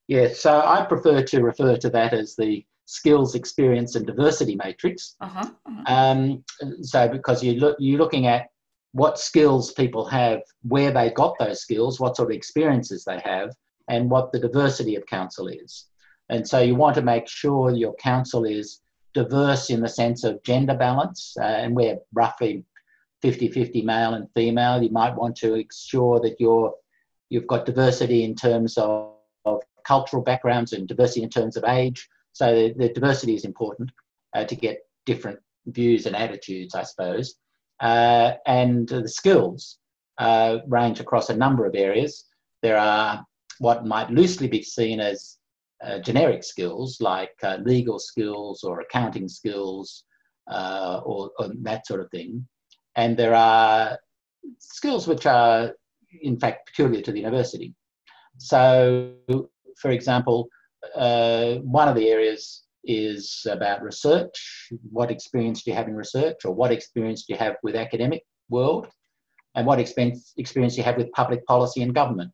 Yeah, so I prefer to refer to that as the skills, experience and diversity matrix. So because you're looking at what skills people have, where they got those skills, what sort of experiences they have, and what the diversity of council is. And so you want to make sure your council is diverse in the sense of gender balance, and we're roughly 50-50 male and female. You might want to ensure that you've got diversity in terms of cultural backgrounds and diversity in terms of age. So the diversity is important to get different views and attitudes, I suppose. And the skills range across a number of areas. There are what might loosely be seen as generic skills, like legal skills or accounting skills or that sort of thing. And there are skills which are, in fact, peculiar to the university. So, for example, one of the areas is about research. What experience do you have in research, or what experience do you have with academic world, and what experience do you have with public policy and government?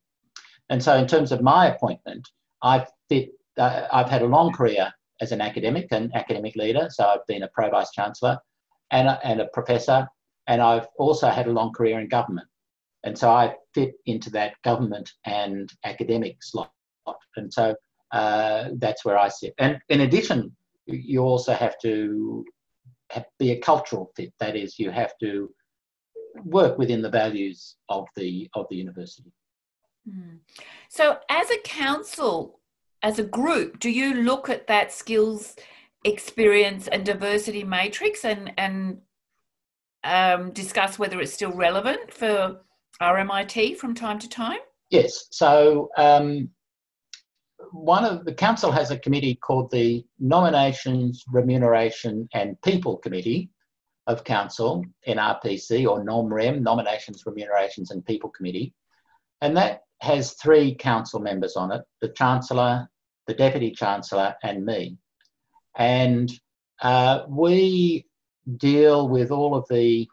And so in terms of my appointment, I've had a long career as an academic and academic leader. So I've been a Pro-Vice-Chancellor and a professor, and I've also had a long career in government. And so I fit into that government and academic slot. And so that's where I sit. And in addition, you also have to be a cultural fit. That is, you have to work within the values of the university. So as a council, as a group, do you look at that skills, experience and diversity matrix and discuss whether it's still relevant for RMIT from time to time? Yes. So the council has a committee called the Nominations, Remuneration and People Committee of Council, NRPC, or NOMREM, Nominations, Remunerations and People Committee. And that has 3 council members on it: the Chancellor, the Deputy Chancellor and me. And we deal with all of the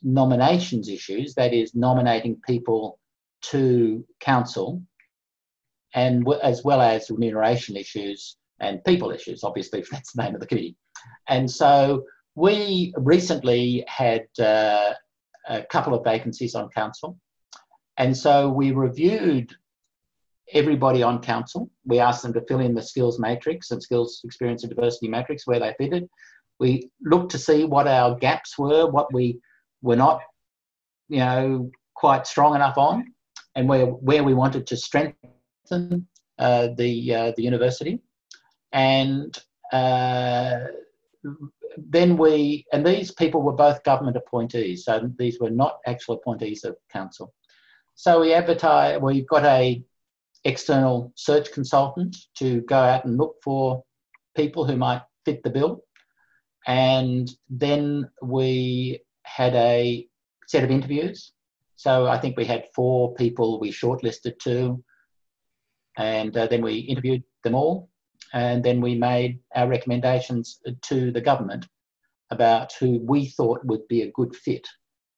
nominations issues, that is, nominating people to council, and as well as remuneration issues and people issues, obviously, that's the name of the committee. And so we recently had a couple of vacancies on council. And so we reviewed everybody on council. We asked them to fill in the skills matrix and skills, experience and diversity matrix where they fitted. We looked to see what our gaps were, what we were not, quite strong enough on, and where we wanted to strengthen the university. And then these people were both government appointees, so these were not actual appointees of council. So we've got a external search consultant to go out and look for people who might fit the bill. And then we had a set of interviews. So I think we had 4 people we shortlisted to, and then we interviewed them all. And then we made our recommendations to the government about who we thought would be a good fit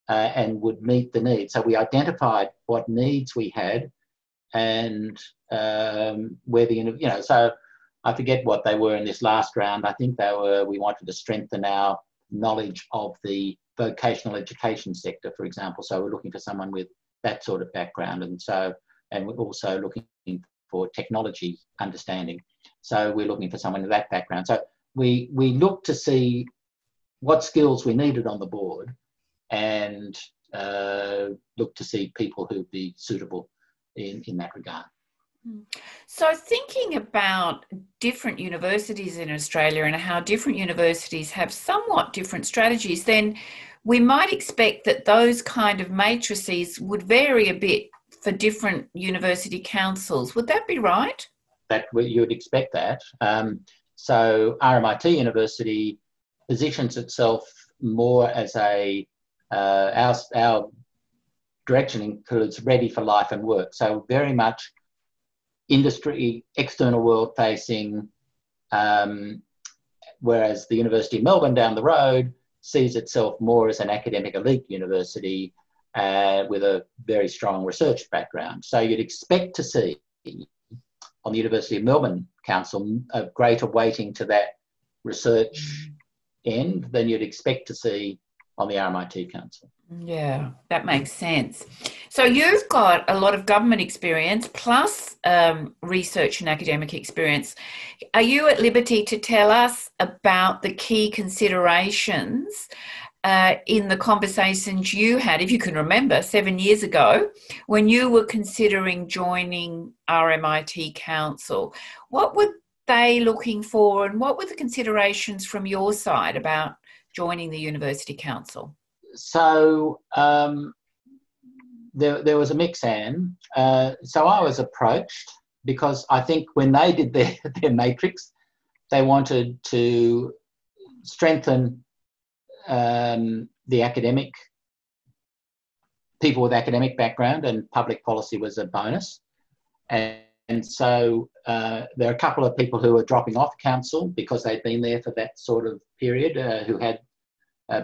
and would meet the needs. So we identified what needs we had and where so I forget what they were in this last round. I think we wanted to strengthen our knowledge of the vocational education sector, for example. So we're looking for someone with that sort of background. And we're also looking for technology understanding. So we're looking for someone with that background. So we looked to see what skills we needed on the board and looked to see people who'd be suitable in that regard. So thinking about different universities in Australia and how different universities have somewhat different strategies, then we might expect that those kind of matrices would vary a bit for different university councils. Would that be right? You would expect that. So RMIT University positions itself more as our direction includes ready for life and work. So very much industry, external world facing, whereas the University of Melbourne down the road sees itself more as an academic elite university with a very strong research background. So you'd expect to see on the University of Melbourne Council a greater weighting to that research end than you'd expect to see on the RMIT Council. Yeah, that makes sense. So you've got a lot of government experience plus research and academic experience. Are you at liberty to tell us about the key considerations in the conversations you had, if you can remember, 7 years ago, when you were considering joining RMIT Council? What were they looking for, and what were the considerations from your side about joining the University Council? So there was a mix, Anne. So I was approached because I think when they did their matrix, they wanted to strengthen the academic, people with academic background, and public policy was a bonus. And so there are a couple of people who were dropping off council because they'd been there for that sort of period, who had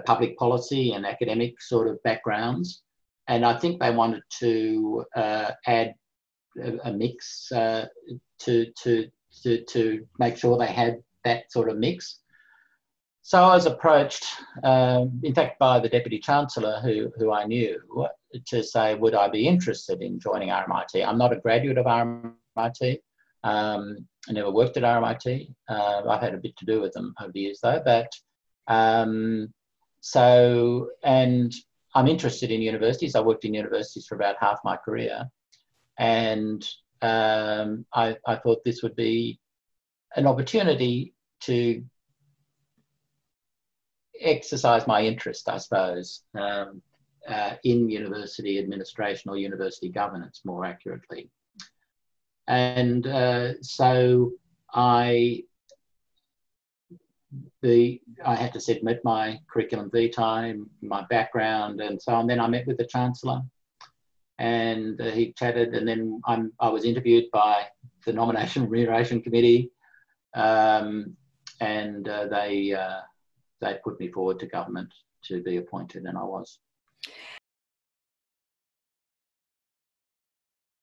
public policy and academic sort of backgrounds. And I think they wanted to add a mix to make sure they had that sort of mix. So I was approached, in fact, by the Deputy Chancellor who I knew, to say, would I be interested in joining RMIT? I'm not a graduate of RMIT. I never worked at RMIT. I've had a bit to do with them over the years, though. But so, and I'm interested in universities. I worked in universities for about half my career. And I thought this would be an opportunity to exercise my interest, I suppose, in university administration, or university governance more accurately. And so I had to submit my curriculum vitae, my background and so on. Then I met with the Chancellor and he chatted, and then I was interviewed by the Nomination and Remuneration Committee, and they put me forward to government to be appointed, and I was.